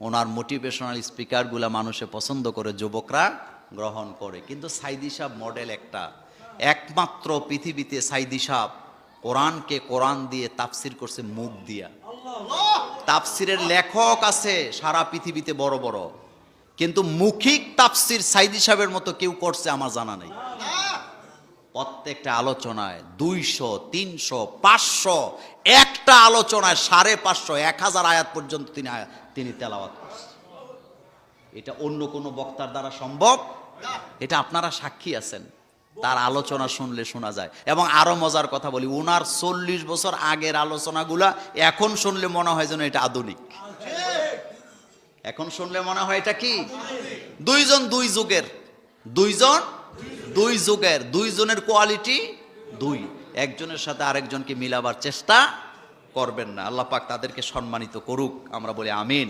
ওনার motivational স্পিকারগুলা মানুষে পছন্দ করে, যুবকরা গ্রহণ করে। কিন্তু সাইদি সাহেব মডেল একটা, একমাত্র পৃথিবীতে সাইদি সাহেব কোরআনকে কোরআন দিয়ে তাফসির করছে মুখ দিয়া। তাফসিরের লেখক আছে সারা পৃথিবীতে বড় বড়, কিন্তু মুখিক তাফসির সাইদি সাহেবের মতো কেউ করছে আমার জানা নেই। প্রত্যেকটা আলোচনায় 200, 300, 500, একটা আলোচনায় 550, 1000 আয়াত পর্যন্ত তিনি তেলাওয়াত করছেন। এটা অন্য কোনো বক্তার দ্বারা সম্ভব? এটা আপনারা সাক্ষী আছেন। তার আলোচনা শুনলে শোনা যায়। এবং আরো মজার কথা বলি, ওনার 40 বছর আগের আলোচনাগুলা এখন শুনলে মনে হয় যেন এটা আধুনিক। এখন শুনলে মনে হয় এটা কি? দুইজন দুই যুগের, দুইজনের কোয়ালিটি দুই, একজনের সাথে আরেকজনকে মিলাবার চেষ্টা করবেন না। আল্লাহ পাক তাদেরকে সম্মানিত করুক, আমরা বলি আমিন।